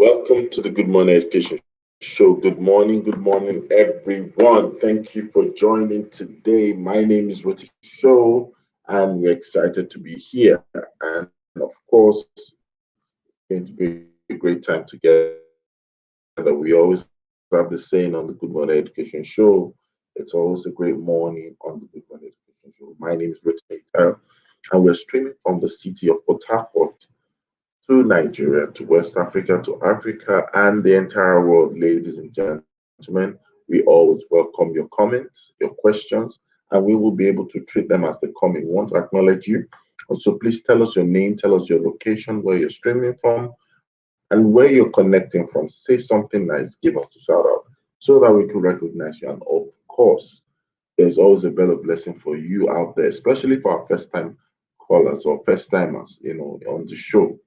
Welcome to the Good Morning Education Show. Good morning, everyone. Thank you for joining today. My name is Roti Show, and we're excited to be here. And of course, it's going to be a great time together. We always have the saying on the Good Morning Education Show, it's always a great morning on the Good Morning Education Show. My name is Roti Tile, and we're streaming from the city of Port Harcourt to Nigeria, to West Africa, to Africa, and the entire world. Ladies and gentlemen, we always welcome your comments, your questions, and we will be able to treat them as they come in. We want to acknowledge you. Also, please tell us your name, tell us your location, where you're streaming from, and where you're connecting from. Say something nice, give us a shout out so that we can recognize you. And of course, there's always a better blessing for you out there, especially for our first time callers or first timers, on the show.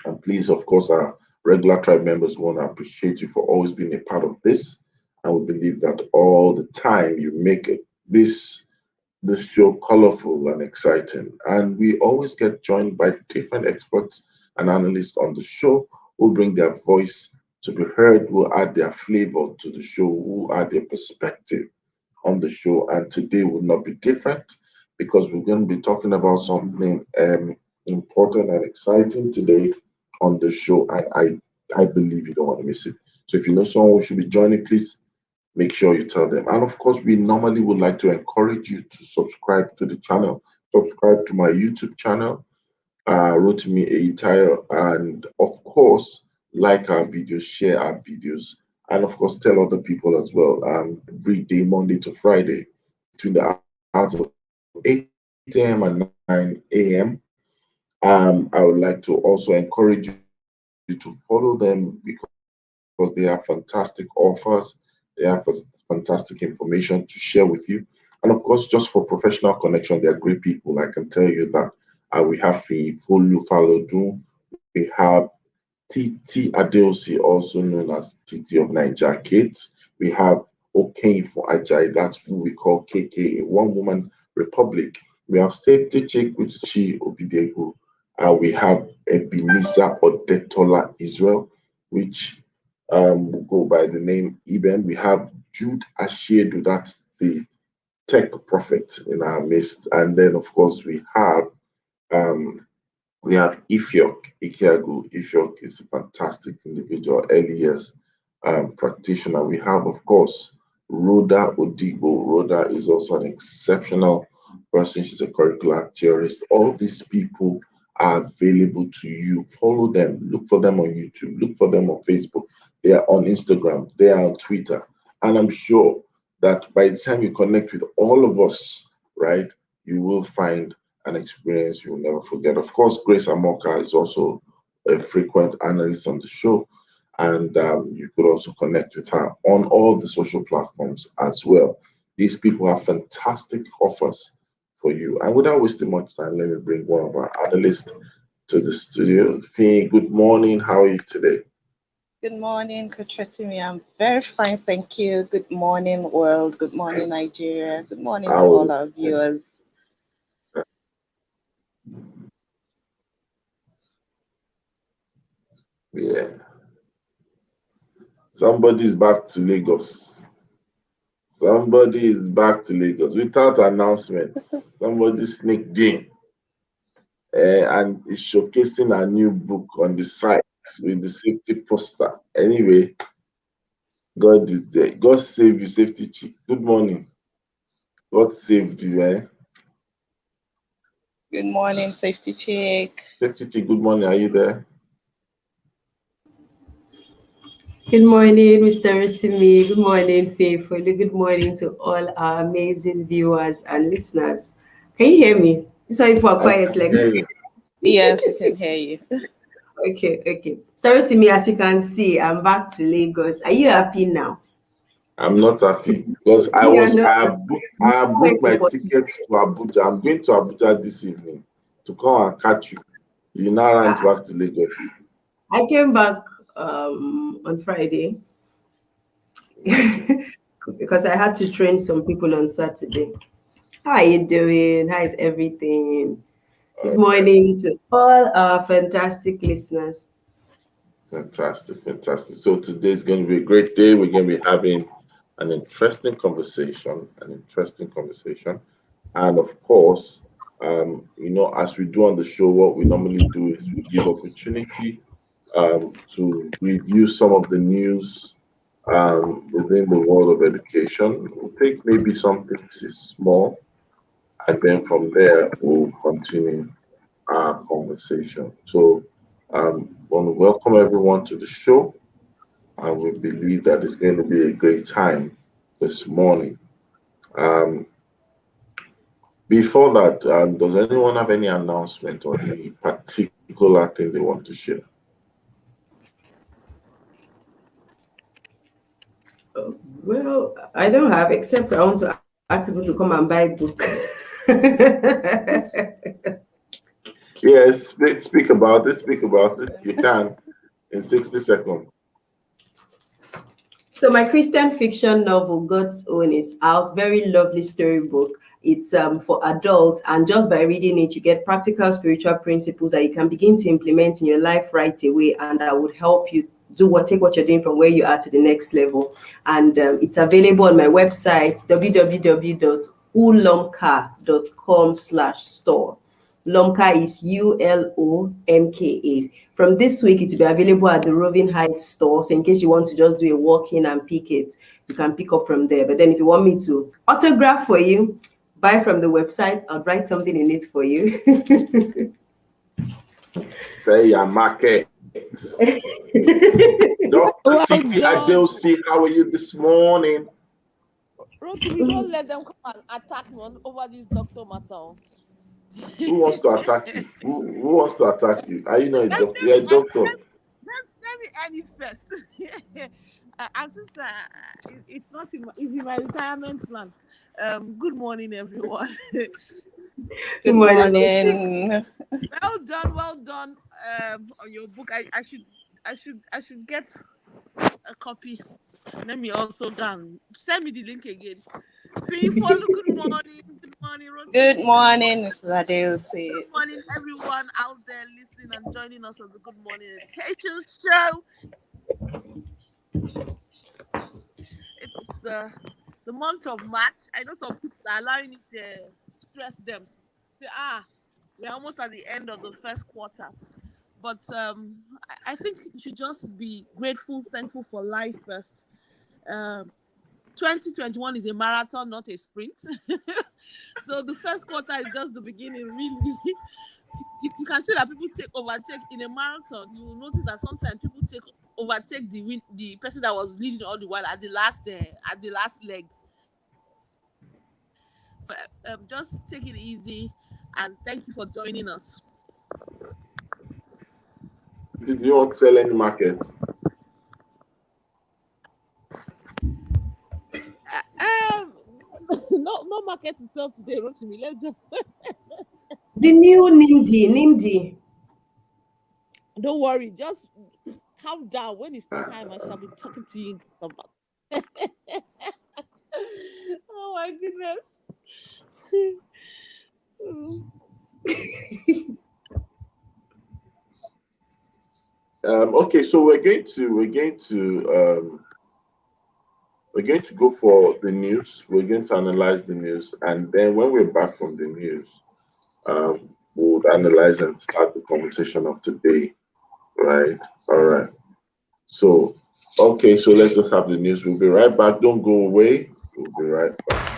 And please, of course, our regular tribe members want to appreciate you for always being a part of this. And we believe that all the time you make this show colorful and exciting. And we always get joined by different experts and analysts on the show who bring their voice to be heard, who add their flavor to the show, who add their perspective on the show. And today will not be different because we're going to be talking about something important and exciting today on the show. I believe you don't want to miss it. So if you know someone who should be joining, please make sure you tell them. And of course, we normally would like to encourage you to subscribe to the channel, subscribe to my YouTube channel, Rotimi Eitayo, and of course, like our videos, share our videos, and of course, tell other people as well. Every day, Monday to Friday, between the hours of 8 a.m. and 9 a.m. I would like to also encourage you to follow them because they have fantastic offers. They have fantastic information to share with you. And of course, just for professional connection, they are great people. I can tell you that. We have Follow, Falodun. We have Titi Adeosi, also known as Titi of Niger Kate. We have Okane for Ajay, that's who we call KK, One Woman Republic. We have Safety Chick, which is Chi Obidegu. We have Ebenezer Odetola Israel, which will go by the name Eben. We have Jude Ashedu, that's the tech prophet in our midst. And then, of course, um, we have Ifiok Ikiagu. Ifiok is a fantastic individual, early years practitioner. We have, of course, Rhoda Odigbo. Rhoda is also an exceptional person. She's a curricular theorist. All these people are available to you. Follow them. Look for them on YouTube. Look for them on Facebook. They are on Instagram. They are on Twitter. And I'm sure that by the time you connect with all of us, right, you will find an experience you will never forget. Of course, Grace Amoka is also a frequent analyst on the show, and you could also connect with her on all the social platforms as well. These people have fantastic offers for you. And without wasting much time, let me bring one of our analysts to the studio. Fee, good morning. How are you today? Good morning, Coach Rotimi. I'm very fine, thank you. Good morning, world. Good morning, Nigeria. Good morning to How, all our viewers. yeah, somebody's back to Lagos. Somebody is back to Lagos without announcement. Somebody sneaked in and is showcasing a new book on the site with the safety poster. Anyway, God is there. God save you, safety chief. Good morning. God saved you, eh? Good morning, Safety Chick. Safety chief, good morning. Are you there? Good morning, Mr. Ritimi. Good morning, Faithful. Good morning to all our amazing viewers and listeners. Can you hear me? Sorry for I quiet. can hear you. Yes, we can hear you. Okay. Sorry to me, as you can see, I'm back to Lagos. Are you happy now? I'm not happy because You are not. I You have went booked to my Port- ticket to Abuja. I'm going to Abuja this evening to come and catch you. You now run Ah, back to Lagos. I came back on Friday because I had to train some people on Saturday. How are you doing? How is everything? Good Okay. morning to all our fantastic listeners. Fantastic, fantastic. So today's going to be a great day. We're going to be having an interesting conversation, And of course, as we do on the show, what we normally do is we give opportunity to review some of the news within the world of education. We'll take maybe something small, and then from there, we'll continue our conversation. So, want to welcome everyone to the show, and we believe that it's going to be a great time this morning. Um, Before that, does anyone have any announcement or any particular thing they want to share? Well, I don't have, except I want to ask people to come and buy book. Yes, speak about it. Speak about it. You can in 60 seconds. So my Christian fiction novel, God's Own, is out. Very lovely storybook. It's for adults, and just by reading it, you get practical spiritual principles that you can begin to implement in your life right away, and that would help you take what you're doing from where you are to the next level. And it's available on my website, www.ulomka.com/store. Lomka is ULOMKA. From this week, it will be available at the Roving Heights store. So in case you want to just do a walk-in and pick it, you can pick up from there. But then if you want me to autograph for you, buy from the website. I'll write something in it for you. Say your market. Dr. Titi Adelsi, how are you this morning? Rotimi, don't let them come and attack me over this doctor matter. Who wants to attack you? Who wants to attack you? Are you not a doctor? You're a doctor. Let me end it first. It's not in my retirement plan. Good morning, everyone. Good morning. Well done on your book. I should get a copy. Let me also send me the link again. Good morning. Good morning, Mr. Adelsi. Good morning, everyone out there listening and joining us on the Good Morning Education Show. It's the month of March. I know some people are allowing it to stress them. We're almost at the end of the first quarter. But I think you should just be grateful, thankful for life first. 2021 is a marathon, not a sprint. So the first quarter is just the beginning, really. You can see that people overtake in a marathon. You will notice that sometimes people overtake the person that was leading all the while at the last leg. But, just take it easy, and thank you for joining us. Did you not sell any markets? No market to sell today, Rotimi. Let's just The new NIMD. Don't worry, just calm down. When it's time, I shall be talking to you about. Oh my goodness. Okay, so we're going to go for the news. We're going to analyze the news, and then when we're back from the news, we'll analyze and start the conversation of today. Right? All right. So, okay, so let's just have the news. We'll be right back. Don't go away. We'll be right back.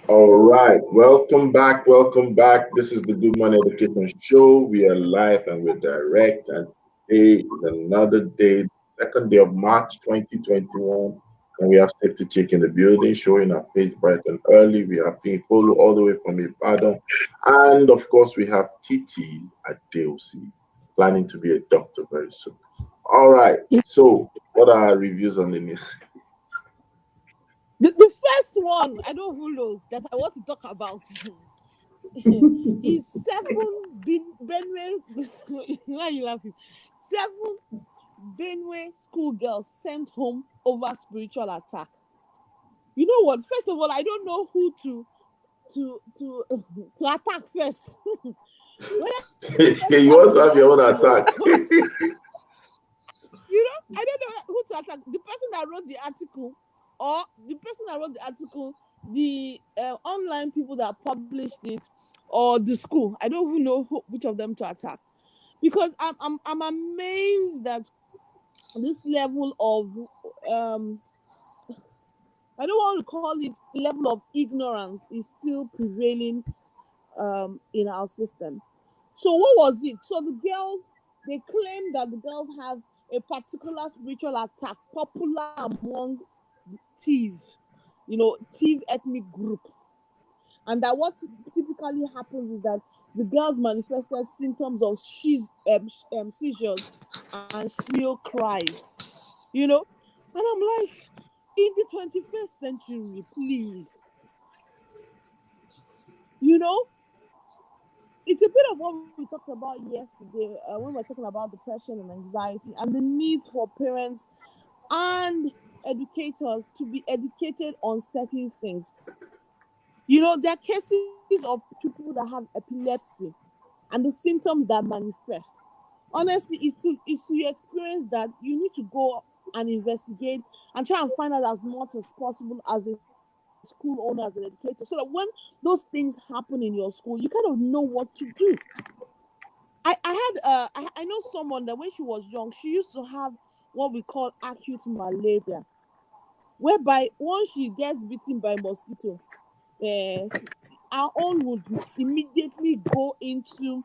All right, welcome back. Welcome back. This is the Good Morning Education Show. We are live and we're direct, and today is another day, second day of March 2021, and we have Safety Chick in the building, showing our face bright and early. We have Follow all the way from Ibadan, and of course, we have Titi at Adeosi, planning to be a doctor very soon. All right, so what are our reviews on the news? The first one I don't even know that I want to talk about is Benue. Why are you laughing? 7 Benue schoolgirls sent home over spiritual attack. You know what? First of all, I don't know who to to attack first. Whether the person You that want wrote to the have your own article, attack? I don't know who to attack. The person that wrote the article, or the person that wrote the article, the online people that published it, or the school. I don't even know which of them to attack, because I'm amazed that this level of I don't want to call it level of ignorance is still prevailing in our system. So what was it? So the girls, they claim that the girls have a particular spiritual attack popular among the thieves, thief ethnic group, and that what typically happens is that the girls manifested symptoms of seizures and shrill cries, and I'm like, in the 21st century, please, you know, it's a bit of what we talked about yesterday when we were talking about depression and anxiety and the need for parents and educators to be educated on certain things. There are cases of people that have epilepsy and the symptoms that manifest. Honestly, it's to your experience that you need to go and investigate and try and find out as much as possible as a school owner, as an educator, so that when those things happen in your school, you kind of know what to do. I know someone that when she was young, she used to have what we call acute malaria, whereby once she gets bitten by mosquito, our own would immediately go into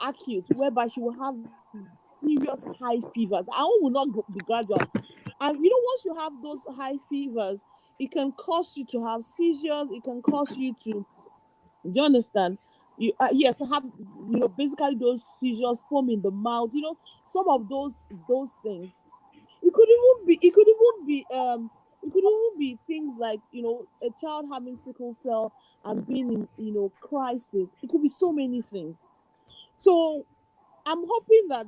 acute, whereby she will have serious high fevers. Our own will not be gradual. And once you have those high fevers, it can cause you to have seizures. It can cause you to, do you understand? Yes, have basically those seizures, foam in the mouth. Some of those things. It could even be. It could even be. It could even be things like a child having sickle cell and being in crisis. It could be so many things. So I'm hoping that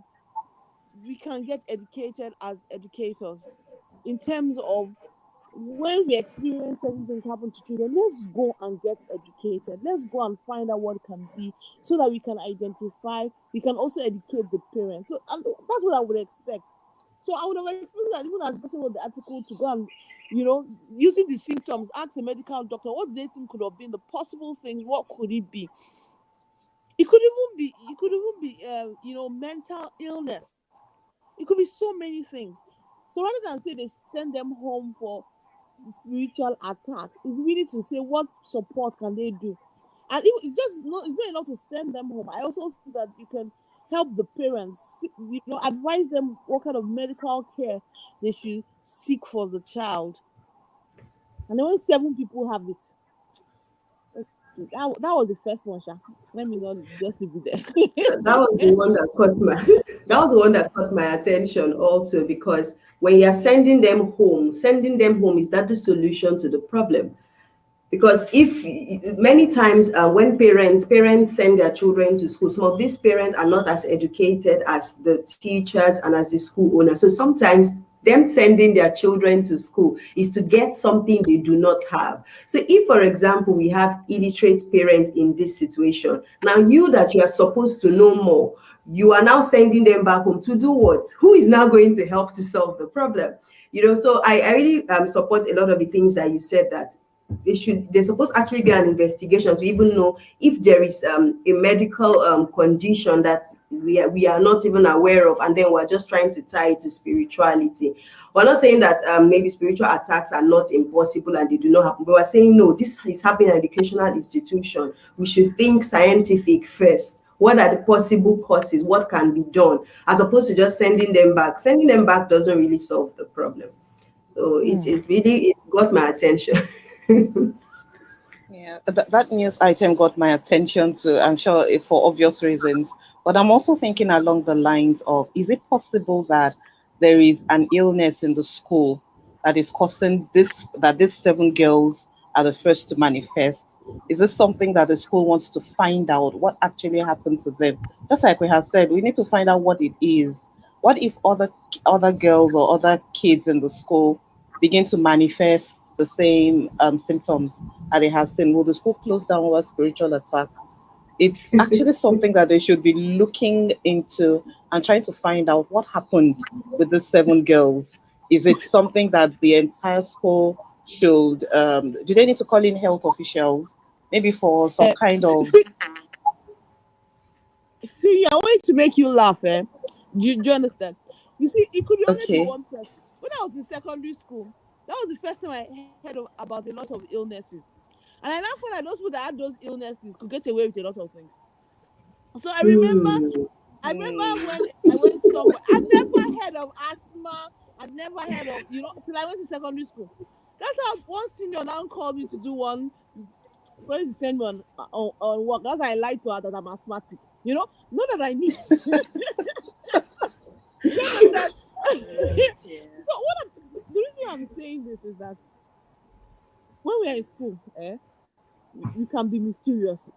we can get educated as educators in terms of when we experience certain things happen to children, let's go and get educated. Let's go and find out what it can be so that we can identify, we can also educate the parents. So and that's what I would expect. So I would have expected that even as the person wrote the article to go and, using the symptoms, ask a medical doctor what they think could have been the possible things, what could it be? It could even be mental illness. It could be so many things. So rather than say they send them home for spiritual attack, is really to say what support can they do. And it's not enough to send them home. I also think that you can help the parents, advise them what kind of medical care they should seek for the child. And then when 7 people have it, okay, that was the first one, Sha. Let me not just leave it there. That was the one that caught my that was the one that caught my attention also, because when you're sending them home, is that the solution to the problem? Because if many times when parents send their children to school, some of these parents are not as educated as the teachers and as the school owner. So sometimes them sending their children to school is to get something they do not have. So if, for example, we have illiterate parents in this situation, now you that you are supposed to know more, you are now sending them back home to do what? Who is now going to help to solve the problem? So I really support a lot of the things that you said, that there's supposed to actually be an investigation to even know if there is a medical condition that we are not even aware of, and then we're just trying to tie it to spirituality. We're not saying that maybe spiritual attacks are not impossible and they do not happen, but we're saying no, this is happening in an educational institution. We should think scientific first. What are the possible causes? What can be done? As opposed to just sending them back. Sending them back doesn't really solve the problem. So it really got my attention. Yeah, that news item got my attention too. I'm sure for obvious reasons. But I'm also thinking along the lines of, is it possible that there is an illness in the school that is causing this, that these seven girls are the first to manifest? Is this something that the school wants to find out what actually happened to them? Just like we have said, we need to find out what it is. What if other girls or other kids in the school begin to manifest the same symptoms that they have seen? Will the school close down over spiritual attack? It's actually something that they should be looking into and trying to find out what happened with the seven girls. Is it something that the entire school should, do they need to call in health officials? Maybe for some kind of, See, I want to make you laugh, eh? Do you understand? You see, it could only be okay, one person. When I was in secondary school, that was the first time I heard about a lot of illnesses. And I now found that those people that had those illnesses could get away with a lot of things. So Hmm. I remember mm, when I went somewhere, I'd never heard of asthma. I'd never heard of, till I went to secondary school. That's how one senior now called me to do one, when to send me on work. That's how I lied to her that I'm asthmatic. Not that I knew. Do you understand? yeah. So the reason I'm saying this is that when we are in school, we can be mysterious.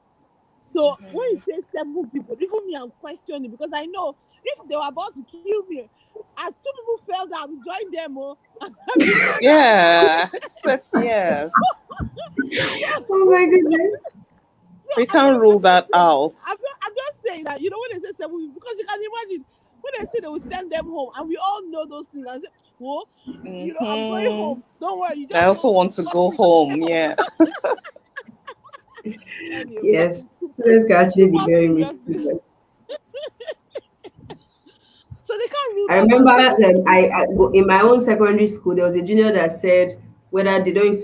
So when you Mhm. say seven people, even me, I'm questioning because I know if they were about to kill me, as two people fell down, join them, and be going at it. Yeah, yes. So, Oh my goodness. so We I'm can't just, rule I'm that just saying, out. I'm just saying that when they say seven people, because you can imagine when they say they will send them home, and we all know those things. I say, well, I'm going Hmm. home. Don't worry, you I just also want to force go me to stay home. home. Yeah. Anyway, but Yes, students can actually to be more very seriously, mischievous. so they can't rule I that remember out. So even in my own secondary school, there was a junior that said whether they don't used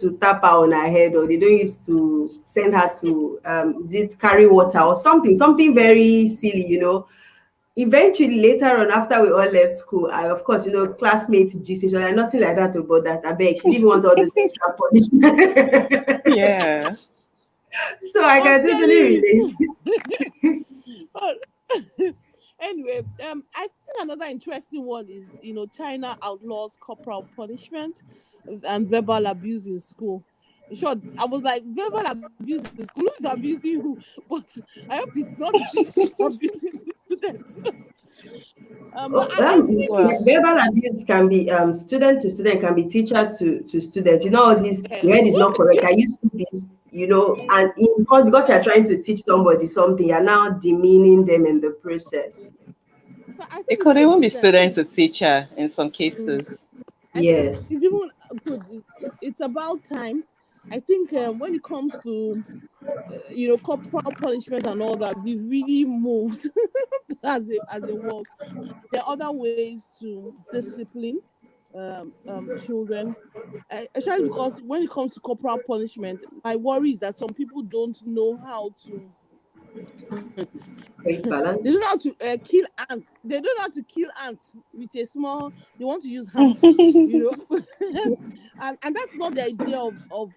to tap her on her head, or they don't used to send her to is it carry water or something very silly. Eventually, later on, after we all left school, I of course, classmates gist, like nothing like that about that. I beg, she didn't want all this extra punishment. Yeah. So I I'm can totally telling relate. you. Anyway, I think another interesting one is China outlaws corporal punishment and verbal abuse in school. In short, I was like, verbal abuse in school. Who is abusing who? But I hope it's not the teachers abusing the students. But Oh, I think it's Well, verbal abuse can be student to student, can be teacher to student. All this, your head is not correct. Are you stupid? And because you're trying to teach somebody something, you're now demeaning them in the process. I it think it's could a even be good student thing. to teacher in some Mm, cases. I think Yes. it's even good. It's about time. I think when it comes to corporal punishment and all that, we've really moved as a world. There are other ways to discipline children, especially because when it comes to corporal punishment, my worry is that some people don't know how to. Create They balance. don't know how to kill ants. They don't know how to kill ants with a small. They want to use hammer, and that's not the idea of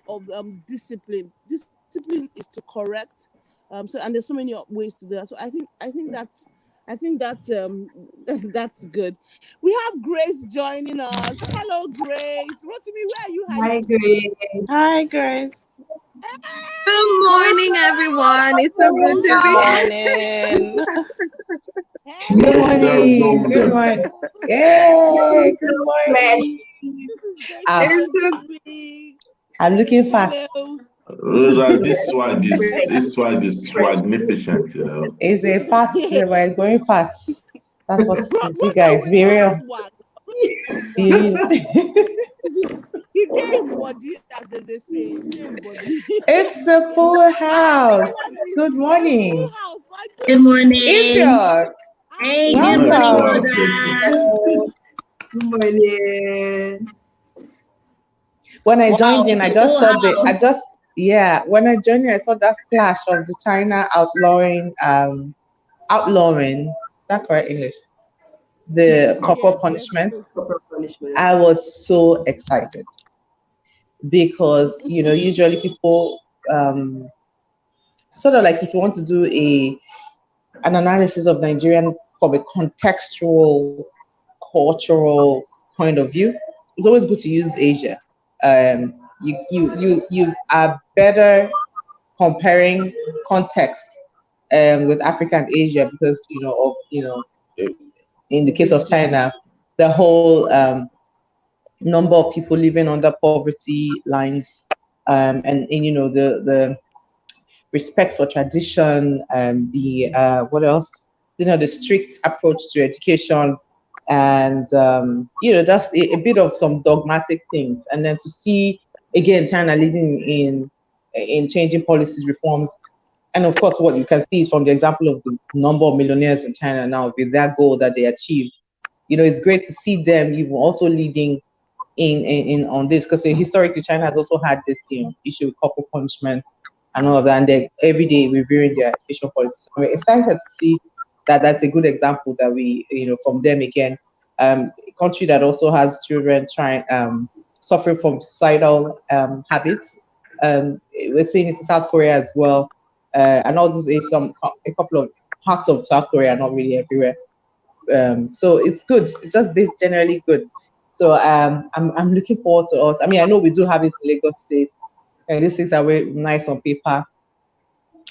discipline. Discipline is to correct. And there's so many ways to do that. So I think that's that's good. We have Grace joining us. Hello, Grace. Rotimi, where are you Hi, hiding? Hi, Grace. Grace. Good Grace, morning, everyone. It's so good Good to be here. morning. Good Go morning. with Good them. morning. Yay. Good Flesh. morning. this is Grace I'm, It's Amber's so week. I'm looking fat. Hello. Rosa, this swagnificent. It's a fat. We're going fat. That's what it is. You What guys, always be has real. swag. Be real. He came body, as they say, name body. It's a full house. Good A full morning. house. My Good dear. morning. Ifyok, Hey, How good Nice morning, for welcome. us, brother. Good morning. When I Wow, joined in, it's I a just full saw the, I house. just, yeah, when I joined in, I saw that flash of the China outlawing, is that correct English? The corporal yes, punishment. English. Corporal punishment. I was so excited because, usually people, um, sort of like if you want to do an analysis of Nigerian from a contextual, cultural point of view, it's always good to use Asia. You are better comparing context with Africa and Asia because in the case of China, the whole number of people living under poverty lines, and the respect for tradition, the what else? The strict approach to education, and just a bit of some dogmatic things, and then to see again China leading in changing policies, reforms, and of course what you can see is from the example of the number of millionaires in China now with that goal that they achieved. It's great to see them even also leading in on this because historically China has also had this issue with corporal punishment and all of that, and they're every day reviewing their education policies. So we're excited to see that that's a good example that we from them again. A country that also has children trying suffering from suicidal habits. We're seeing it in South Korea as well, and all those a couple of parts of South Korea, not really everywhere. So it's good. It's just generally good. So I'm looking forward to us. I mean, I know we do have it in Lagos State, and these things are very nice on paper,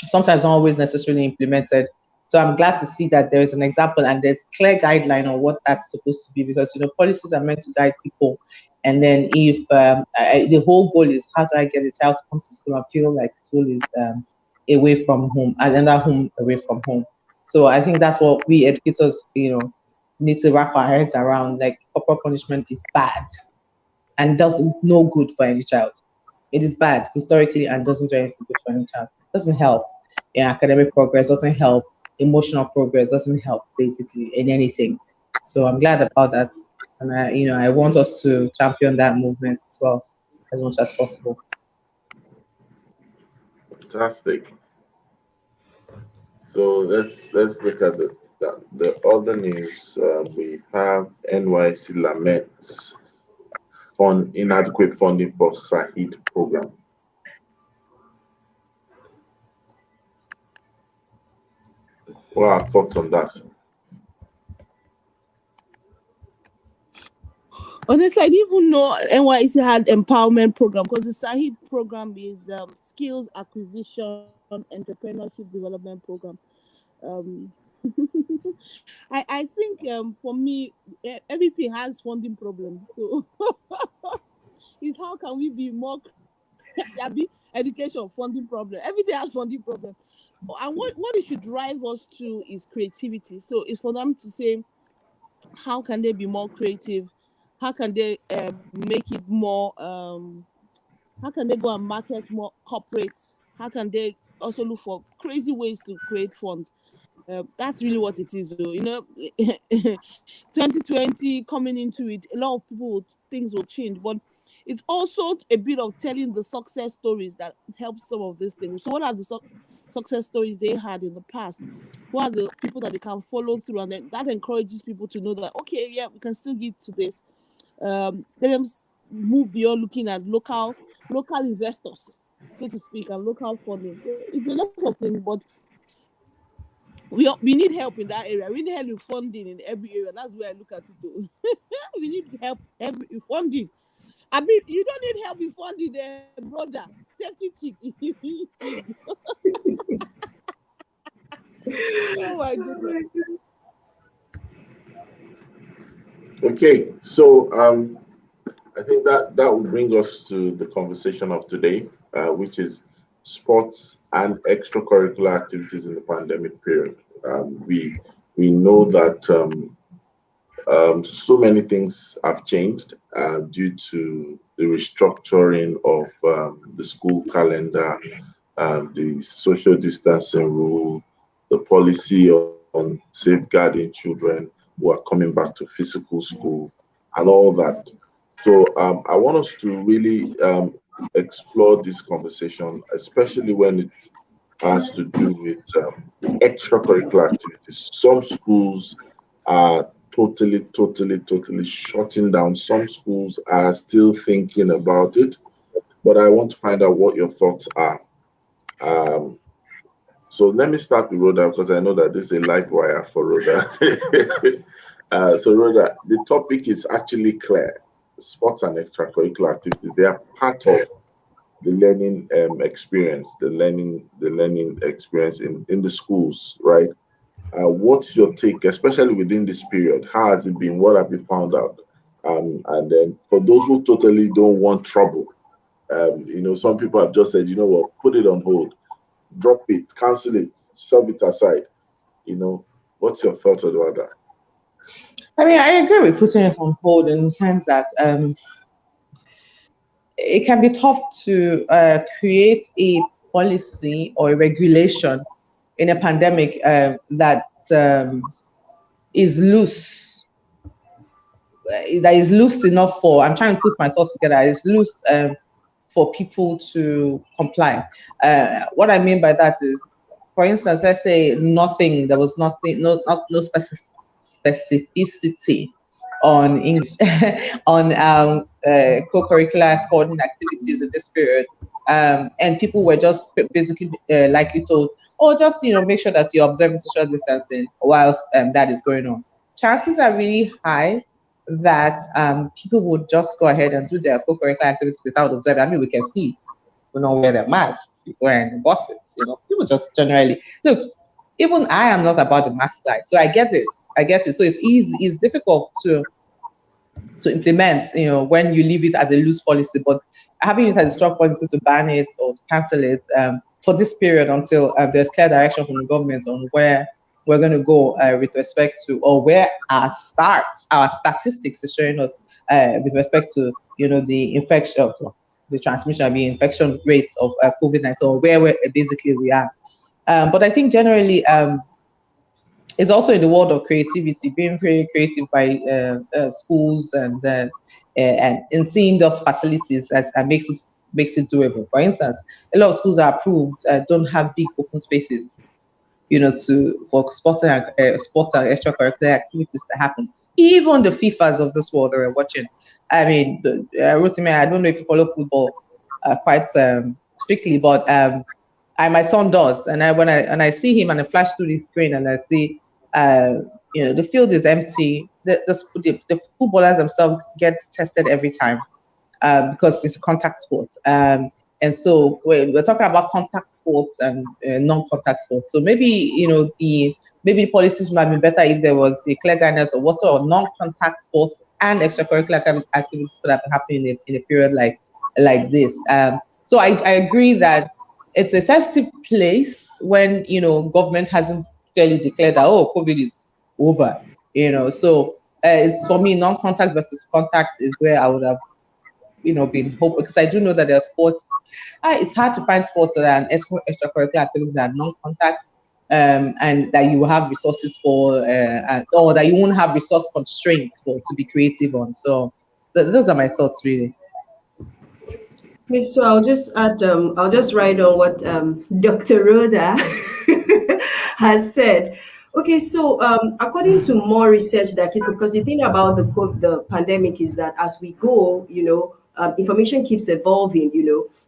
sometimes not always necessarily implemented. So I'm glad to see that there is an example and there's clear guideline on what that's supposed to be because policies are meant to guide people. And then if the whole goal is how do I get the child to come to school and feel like school is away from home, another home away from home. So I think that's what we educators, need to wrap our heads around. Like corporal punishment is bad and does no good for any child. It is bad historically and doesn't do anything good for any child. Doesn't help in academic progress, doesn't help emotional progress, doesn't help basically in anything. So I'm glad about that. And I want us to champion that movement as well as much as possible. fantastic. So let's look at the other news. We have NYC laments inadequate funding for Sahid program. What are our thoughts on that? Honestly, I didn't even know NYC had empowerment program because the Sahid program is skills acquisition entrepreneurship development program. Um, I think for me everything has funding problem. So is how can we be more education funding problem. Everything has funding problem. And what it should drive us to is creativity. So it's for them to say how can they be more creative, how can they make it more how can they go and market more corporate, how can they also look for crazy ways to create funds. That's really what it is though. 2020 coming into it, a lot of things will change, but it's also a bit of telling the success stories that help some of these things. So what are the success stories they had in the past? What are the people that they can follow through, and then that encourages people to know that okay, yeah, we can still get to this. Let them move beyond looking at local investors, so to speak, and local funding. So it's a lot of things, but we need help in that area. We need help in funding in every area. That's where I look at it though. We need help every in funding. I mean, you don't need help in funding, brother. Safety chick. Oh my goodness. Okay, so I think that will bring us to the conversation of today, which is sports and extracurricular activities in the pandemic period. We know that So many things have changed due to the restructuring of the school calendar, the social distancing rule, the policy on safeguarding children who are coming back to physical school, and all that. So I want us to really explore this conversation, especially when it has to do with extracurricular activities. Some schools are totally shutting down. Some schools are still thinking about it, but I want to find out what your thoughts are. Um, so let me start with Rhoda because I know that this is a live wire for Rhoda. So Rhoda, the topic is actually clear. Sports and extracurricular activities, they are part of the learning experience, the learning experience in the schools, right? What's your take, especially within this period? How has it been? What have you found out? And then for those who totally don't want trouble, some people have just said, you know what, put it on hold, drop it, cancel it, shove it aside. You know, what's your thoughts about that? I mean, I agree with putting it on hold in the sense that it can be tough to create a policy or a regulation in a pandemic that is loose, that is loose enough for, I'm trying to put my thoughts together, is loose for people to comply. What I mean by that is, for instance, let's say there was nothing, no specificity on English, on co-curricular sporting activities in this period. And people were just basically likely told, oh, just, make sure that you're observing social distancing whilst that is going on. Chances are really high that people would just go ahead and do their co-curricular activities without observing. I mean, we can see it. We don't wear their masks, we wearing buses, people just generally look. Even I am not about the mask life, so I get it. I get it. So it's easy. It's difficult to implement, when you leave it as a loose policy, but having it as a strong policy to ban it or to cancel it for this period until there's clear direction from the government on where we're going to go with respect to, or where our statistics is showing us with respect to, the infection, the transmission, the infection rates of COVID-19, or where basically we are. But I think generally, it's also in the world of creativity, being very creative by schools and in seeing those facilities as makes it doable. For instance, a lot of schools are approved don't have big open spaces, for sports and extracurricular activities to happen. Even the FIFAs of this world that we're watching. I mean, Rotimi, I don't know if you follow football quite strictly, but my son does, and when I see him and I flash through the screen and I see, the field is empty. The footballers themselves get tested every time because it's a contact sport. And so we're talking about contact sports and non-contact sports. So maybe maybe the policies might be better if there was a clear guidance of what sort of non-contact sports and extracurricular activities could have happened in a period like this. So I agree that it's a sensitive place when government hasn't clearly declared that, oh, COVID is over. So it's, for me, non-contact versus contact is where I would have been hope, because I do know that there are sports. It's hard to find sports that are extracurricular activities that are non-contact, and that you have resources for, or that you won't have resource constraints for to be creative on. So those are my thoughts, really. Okay, so I'll just write on what Dr. Rhoda has said. Okay, so according to more research that is, because the thing about the pandemic is that as we go, information keeps evolving,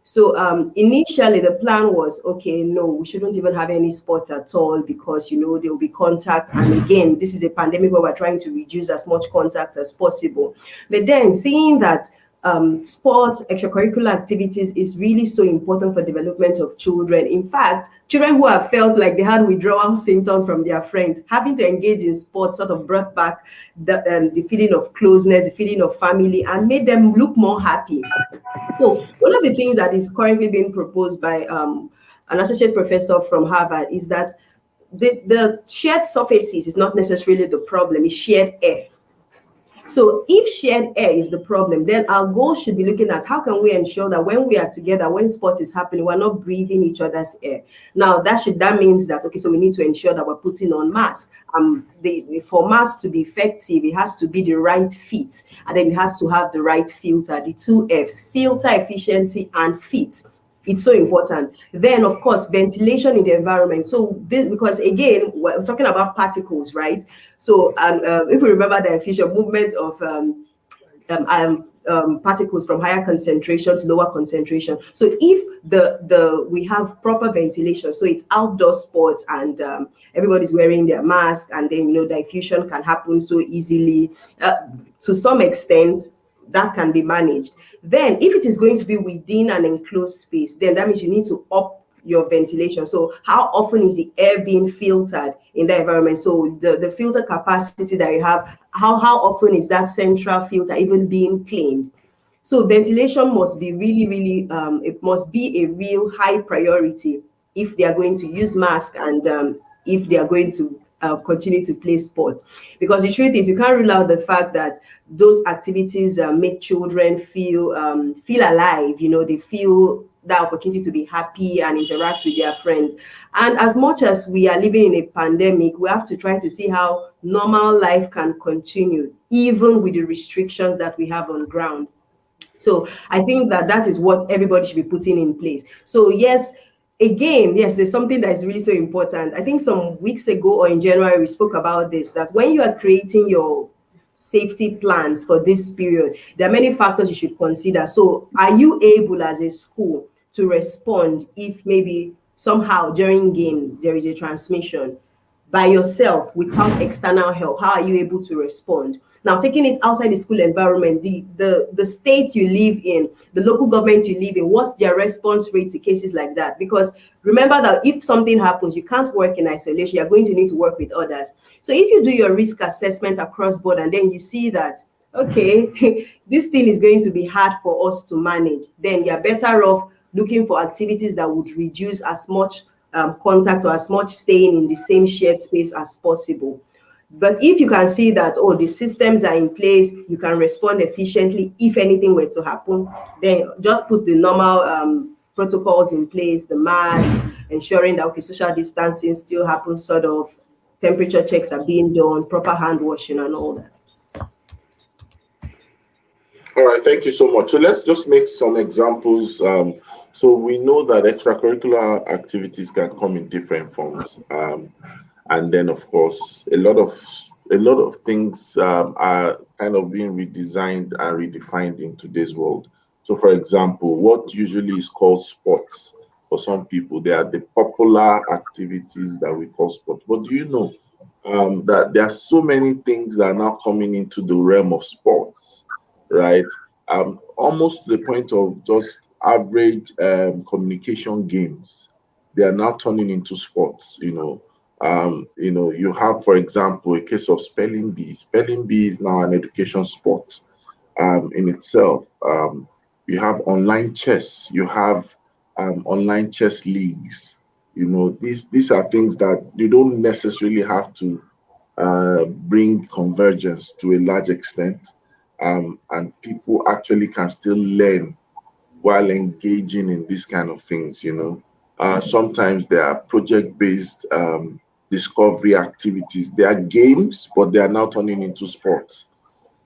So initially the plan was, okay, no, we shouldn't even have any sports at all because there will be contact, and again, this is a pandemic where we're trying to reduce as much contact as possible. But then seeing that sports, extracurricular activities is really so important for development of children. In fact, children who have felt like they had withdrawal symptoms from their friends, having to engage in sports sort of brought back the feeling of closeness, the feeling of family, and made them look more happy. So one of the things that is currently being proposed by an associate professor from Harvard is that the shared surfaces is not necessarily the problem, it's shared air. So if shared air is the problem, then our goal should be looking at how can we ensure that when we are together, when sport is happening, we're not breathing each other's air. Now that means that, okay, so we need to ensure that we're putting on masks. For masks to be effective, it has to be the right fit, and then it has to have the right filter, the two F's: filter, efficiency, and fit. It's so important. Then, of course, ventilation in the environment. So this, because again, we're talking about particles, right? So, if we remember the efficient movement of particles from higher concentration to lower concentration. So if the we have proper ventilation, so it's outdoor sports, and everybody's wearing their mask, and then diffusion can happen so easily. To some extent, that can be managed. Then, if it is going to be within an enclosed space, then that means you need to up your ventilation. So how often is the air being filtered in the environment? So the filter capacity that you have, how often is that central filter even being cleaned? So ventilation must be really, it must be a real high priority if they are going to use mask, and if they are going to continue to play sports. Because the truth is, you can't rule out the fact that those activities make children feel alive. They feel that opportunity to be happy and interact with their friends. And as much as we are living in a pandemic, we have to try to see how normal life can continue, even with the restrictions that we have on ground. So I think that is what everybody should be putting in place. So yes, again, yes, there's something that is really so important. I think some weeks ago or in January, we spoke about this, that when you are creating your safety plans for this period, there are many factors you should consider. So are you able as a school to respond if maybe somehow during game there is a transmission? By yourself without external help, how are you able to respond? Now, taking it outside the school environment, the state you live in, the local government you live in, what's their response rate to cases like that? Because remember that if something happens, you can't work in isolation. You're going to need to work with others. So if you do your risk assessment across board, and then you see that, okay, this thing is going to be hard for us to manage, then you're better off looking for activities that would reduce as much contact, or as much staying in the same shared space as possible. But if you can see that, oh, the systems are in place, you can respond efficiently if anything were to happen, then just put the normal protocols in place, the mask, ensuring that, okay, social distancing still happens, sort of temperature checks are being done, proper hand washing and all that. All right, thank you so much. So let's just make some examples. So we know that extracurricular activities can come in different forms, and then of course a lot of things are kind of being redesigned and redefined in today's world. So, for example, what usually is called sports for some people, they are the popular activities that we call sports. But do you know that there are so many things that are now coming into the realm of sports, right? Almost to the point of just average communication games. They are now turning into sports. You have, for example, a case of spelling bee. Spelling bee is now an education sport in itself. You have online chess. You have online chess leagues. These are things that they don't necessarily have to bring convergence to a large extent, and people actually can still learn while engaging in these kind of things. Sometimes they are project-based discovery activities. They are games, but they are now turning into sports,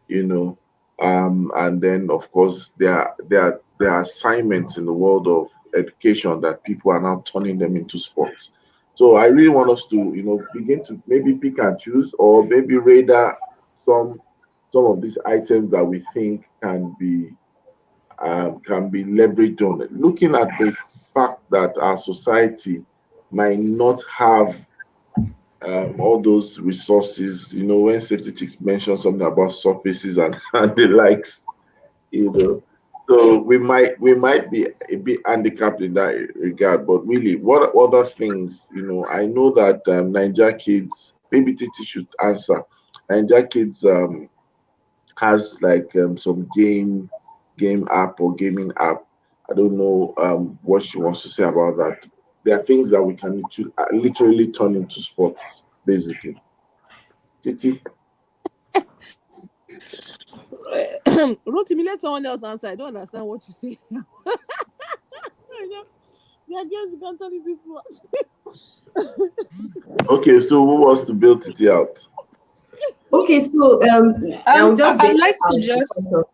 you know. And then, of course, there are assignments in the world of education that people are now turning them into sports. So I really want us to, begin to maybe pick and choose, or maybe radar some some of these items that we think can be leveraged on. Looking at the fact that our society might not have all those resources. When safety chicks mention something about surfaces and, and the likes, you know. So we might be a bit handicapped in that regard. But really, what other things? I know that Niger Kids, maybe Titi should answer. Niger Kids has like some game app or gaming app. I don't know what she wants to say about that. There are things that we can literally turn into sports, basically. Titi. Rotimi, let someone else answer. I don't understand what you say. Yeah, just you can tell me this much. Okay, so who wants to build it out? Okay, so I'll just I'd base like to out because just of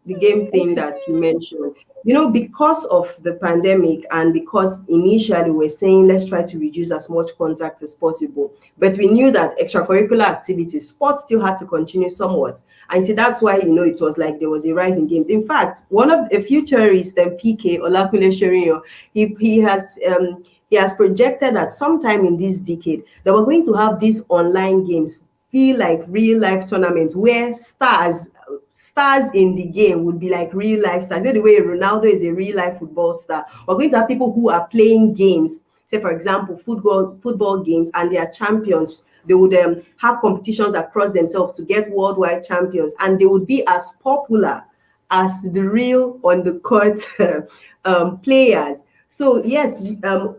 the game thing okay. that you mentioned. You know, because of the pandemic and because initially we're saying let's try to reduce as much contact as possible, but we knew that extracurricular activities, sports still had to continue somewhat. And see, that's why it was like there was a rise in games. In fact, one of a futurist, PK Olakule Shoriyo, he has projected that sometime in this decade that we're going to have these online games feel like real life tournaments where stars in the game would be like real life stars. You know, the way Ronaldo is a real life football star. We're going to have people who are playing games, say for example, football games, and they are champions. They would have competitions across themselves to get worldwide champions, and they would be as popular as the real on the court players. So yes,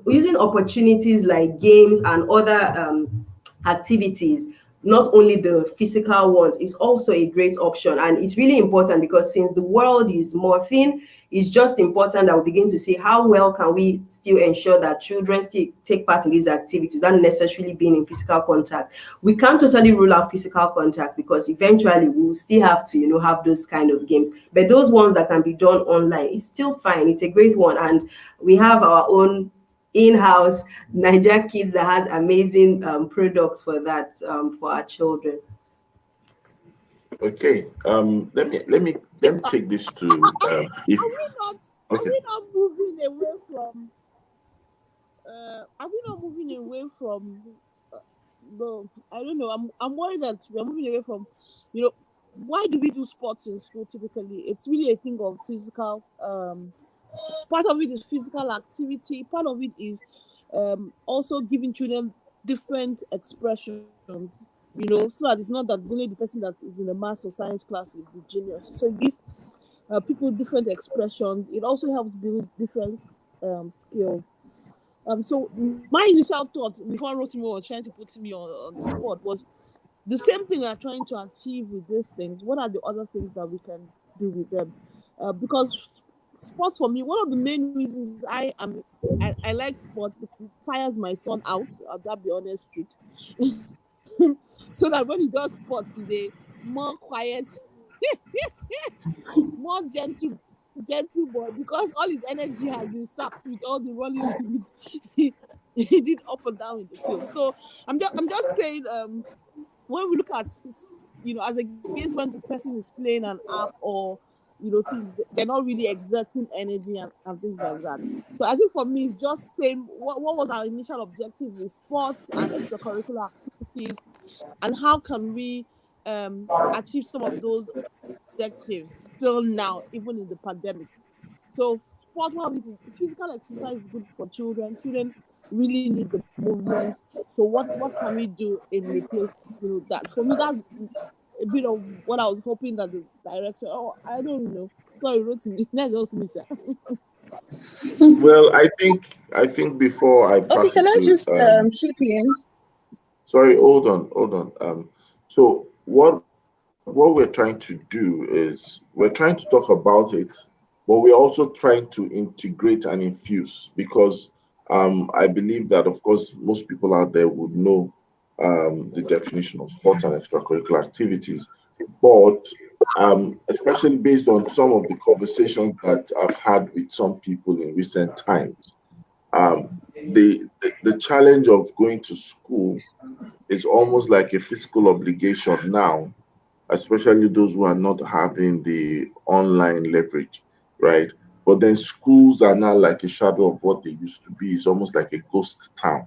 using opportunities like games and other activities, not only the physical ones, is also a great option. And it's really important because since the world is morphing, it's just important that we begin to see how well can we still ensure that children still take part in these activities without necessarily being in physical contact. We can't totally rule out physical contact because eventually we'll still have to, have those kind of games. But those ones that can be done online, it's still fine. It's a great one. And we have our own in-house Niger Kids that has amazing products for that, for our children. Okay. Let me take this to if Are we not? Are okay. we not moving away from? Are we not moving away from? Uh, the I don't know. I'm worried that we're moving away from. You know, why do we do sports in school? Typically, it's really a thing of physical. Part of it is physical activity. Part of it is also giving children different expressions. So that it's not that it's only the person that is in the math or science class is the genius. So it gives people different expressions. It also helps build different skills. So my initial thought before Rotimi was trying to put me on the spot was the same thing we are trying to achieve with these things. What are the other things that we can do with them? Because sports for me, one of the main reasons I like sports because it tires my son out. I'll be honest truth. So that when he does sports, he's a more quiet, more gentle boy because all his energy has been sapped with all the running he did he did up and down in the field. So I'm just saying when we look at as against when the person is playing an app or things, they're not really exerting energy and things like that. So I think for me it's just same what was our initial objective with sports and extracurricular activities, and how can we achieve some of those objectives still now even in the pandemic. So sport, one of it is physical exercise is good for children. Children really need the movement. So what can we do in replace that? For me, that's a bit of what I was hoping that the direction. Oh, I don't know. Sorry, wrote me. That's just me. Well, I think before I Okay, pass can it I to just chip in? sorry, hold on. So what we're trying to do is we're trying to talk about it, but we're also trying to integrate and infuse because I believe that of course most people out there would know the definition of sports and extracurricular activities, but especially based on some of the conversations that I've had with some people in recent times, um, the challenge of going to school is almost like a physical obligation now, especially those who are not having the online leverage, right? But then schools are now like a shadow of what they used to be. It's almost like a ghost town,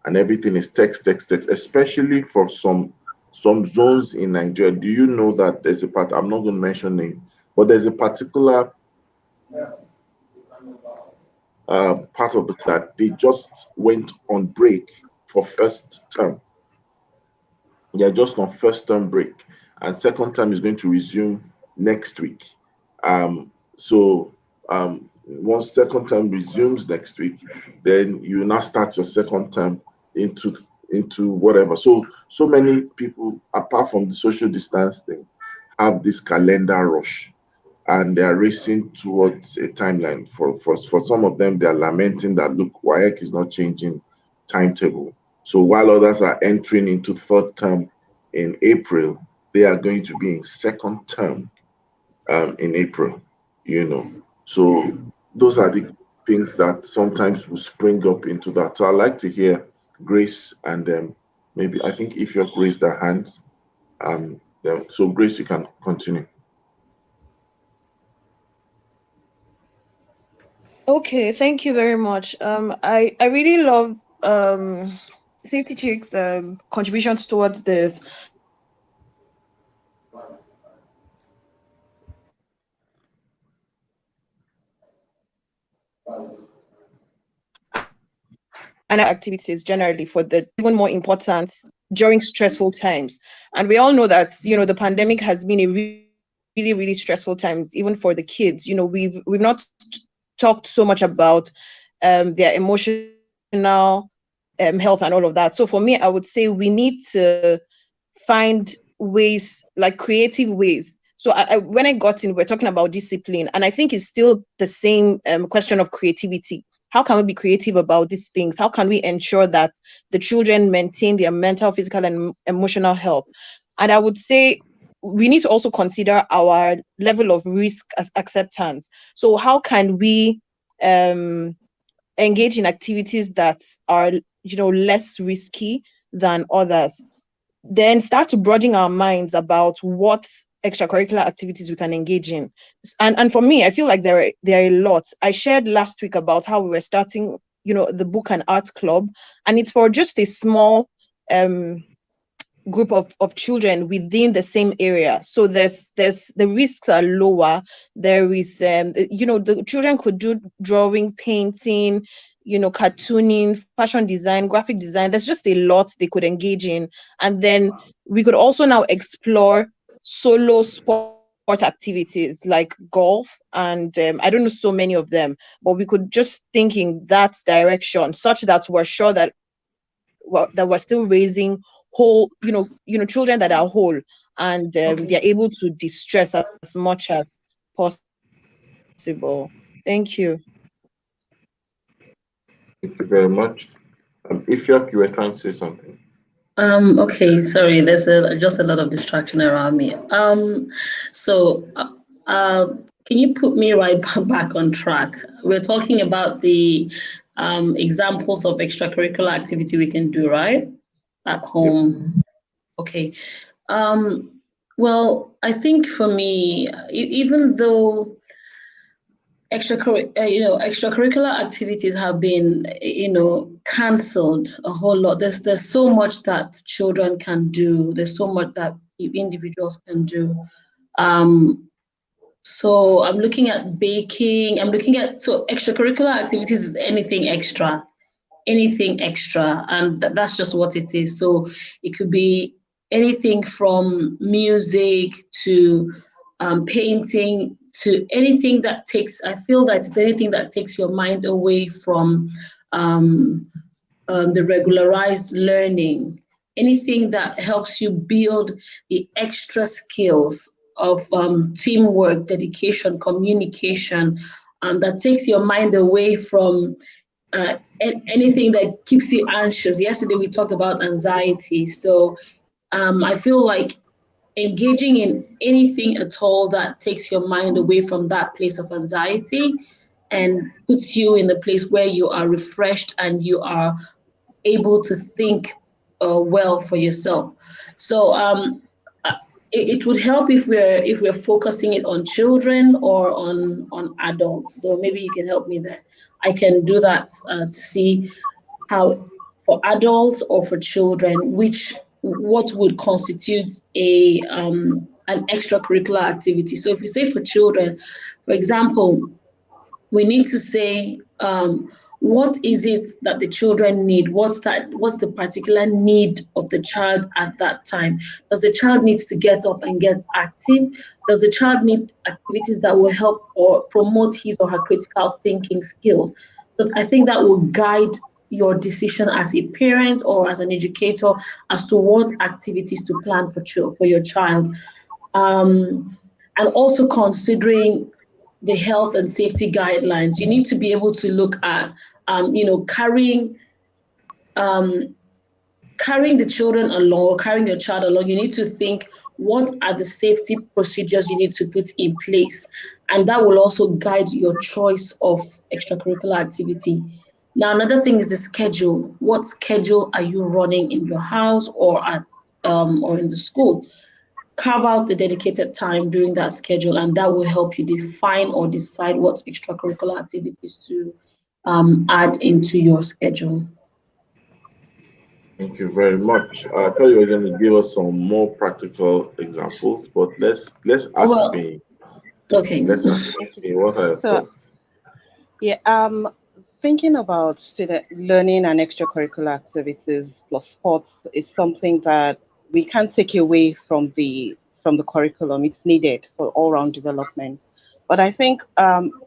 and everything is text, text, text. Especially for some zones in Nigeria. Do you know that there's a part? I'm not going to mention name, but there's a particular part of the that they just went on break for first term. They're just on first term break, and second term is going to resume next week. So once second term resumes next week, then you now start your second term into into whatever. So many people, apart from the social distance thing, have this calendar rush and they are racing towards a timeline. For some of them, they are lamenting that look, WAEC is not changing timetable. So while others are entering into third term in April, they are going to be in second term in April, you know. So those are the things that sometimes will spring up into that. So I'd like to hear Grace and maybe I think if you've raised their hands, so Grace, you can continue. Okay, thank you very much. I really love Safety Chick's contributions towards this. And activities generally for the even more important during stressful times. And we all know that, the pandemic has been a really, really stressful times, even for the kids. We've not talked so much about their emotional health and all of that. So for me, I would say we need to find ways, like creative ways. So when I got in, we're talking about discipline, and I think it's still the same question of creativity. How can we be creative about these things? How can we ensure that the children maintain their mental, physical, and emotional health? And I would say we need to also consider our level of risk acceptance. So how can we engage in activities that are, less risky than others? Then start to broaden our minds about what extracurricular activities we can engage in. And for me, I feel like there are a lot. I shared last week about how we were starting, the book and art club, and it's for just a small group of children within the same area. So there's the risks are lower. There is the children could do drawing, painting, cartooning, fashion design, graphic design. There's just a lot they could engage in. And then we could also now explore solo sport activities like golf, and I don't know so many of them, but we could just think in that direction, such that we're sure that we're still raising whole, children that are whole, and Okay. they're able to distress as much as possible. Thank you. Thank you very much. If you were trying to say something. Okay, sorry, there's just a lot of distraction around me. So, can you put me right back on track? We're talking about the examples of extracurricular activity we can do, right? At Yep. home. Okay. Well, I think for me, even though extracurricular activities have been, cancelled a whole lot. There's so much that children can do. There's so much that individuals can do. Um, so I'm looking at baking. So extracurricular activities is anything extra, and that's just what it is. So it could be anything from music to painting to anything that takes. I feel that it's anything that takes your mind away from um, the regularized learning, anything that helps you build the extra skills of teamwork, dedication, communication, that takes your mind away from anything that keeps you anxious. Yesterday we talked about anxiety. So I feel like engaging in anything at all that takes your mind away from that place of anxiety and puts you in the place where you are refreshed and you are able to think well for yourself. So uh, it would help if we're focusing it on children or on adults. So maybe you can help me there. I can do that to see how for adults or for children, what would constitute a an extracurricular activity. So if you say for children, for example, we need to say what is it that the children need, what's the particular need of the child at that time. Does the child needs to get up and get active? Does the child need activities that will help or promote his or her critical thinking skills? So I think that will guide your decision as a parent or as an educator as to what activities to plan for your child. and also considering the health and safety guidelines. You need to be able to look at, um, carrying the children along or carrying your child along. You need to think, what are the safety procedures you need to put in place? And that will also guide your choice of extracurricular activity. Now, another thing is the schedule. What schedule are you running in your house or at or in the school? Carve out the dedicated time during that schedule, and that will help you define or decide what extracurricular activities to add into your schedule. Thank you very much. I thought you were going to give us some more practical examples, but let's ask Well, me. okay. Let's ask Okay. me. What are your So thoughts? yeah, thinking about student learning and extracurricular activities plus sports is something that we can't take away from the curriculum. It's needed for all-round development. But I think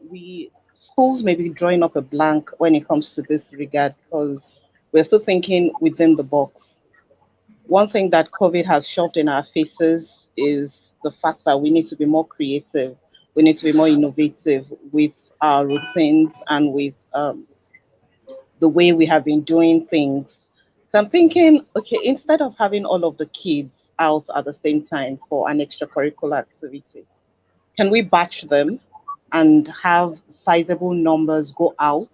we schools may be drawing up a blank when it comes to this regard because we're still thinking within the box. One thing that COVID has shoved in our faces is the fact that we need to be more creative. We need to be more innovative with our routines and with the way we have been doing things. So I'm thinking, okay, instead of having all of the kids out at the same time for an extracurricular activity, can we batch them and have sizable numbers go out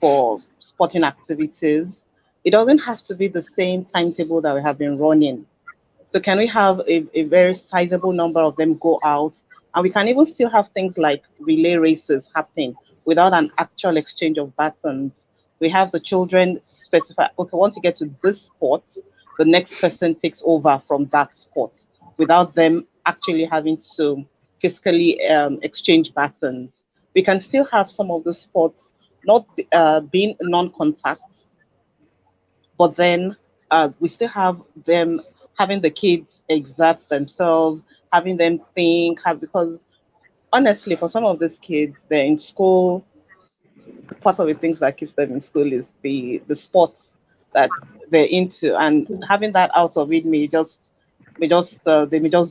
for sporting activities? It doesn't have to be the same timetable that we have been running, so can we have a very sizable number of them go out? And we can even still have things like relay races happening without an actual exchange of batons. We have the children specify, okay, once you get to this sport, the next person takes over from that sport without them actually having to physically exchange batons. We can still have some of the sports not being non-contact, but then we still have them having the kids exert themselves, having them think, because honestly, for some of these kids, they're in school. Part of the things that keeps them in school is the sports that they're into, and having that out of it they may just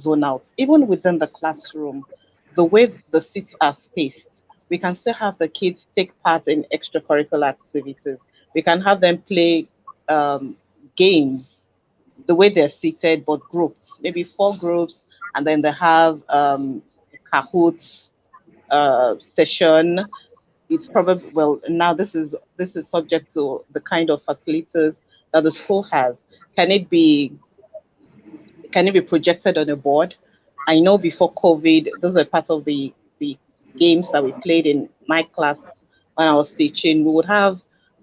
zone out. Even within the classroom, the way the seats are spaced, we can still have the kids take part in extracurricular activities. We can have them play um, games the way they're seated, but groups, maybe four groups, and then they have a Kahoot session. It's probably, well, now this is subject to the kind of facilities that the school has. Can it be can it be projected on a board? I know before COVID, those are part of the games that we played in my class when I was teaching. We would have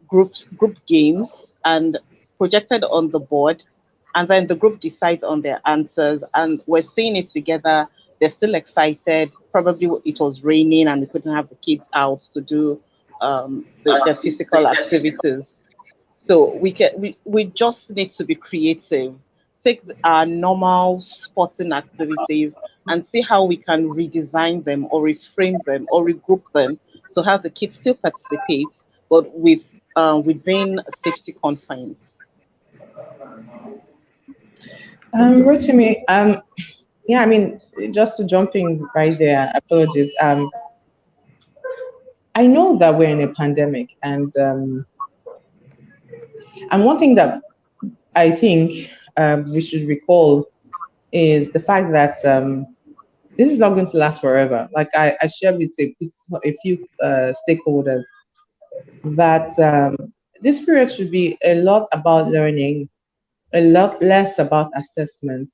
group games and projected on the board, and then the group decides on their answers, and we're seeing it together. They're still excited. Probably it was raining and we couldn't have the kids out to do their physical activities. So we just need to be creative. Take our normal sporting activities and see how we can redesign them or reframe them or regroup them to have the kids still participate, but within safety confines. Rotimi, yeah, I mean, just to jump in right there, apologies. I know that we're in a pandemic, and one thing that I think we should recall is the fact that this is not going to last forever. Like I shared with a few stakeholders that this period should be a lot about learning, a lot less about assessment,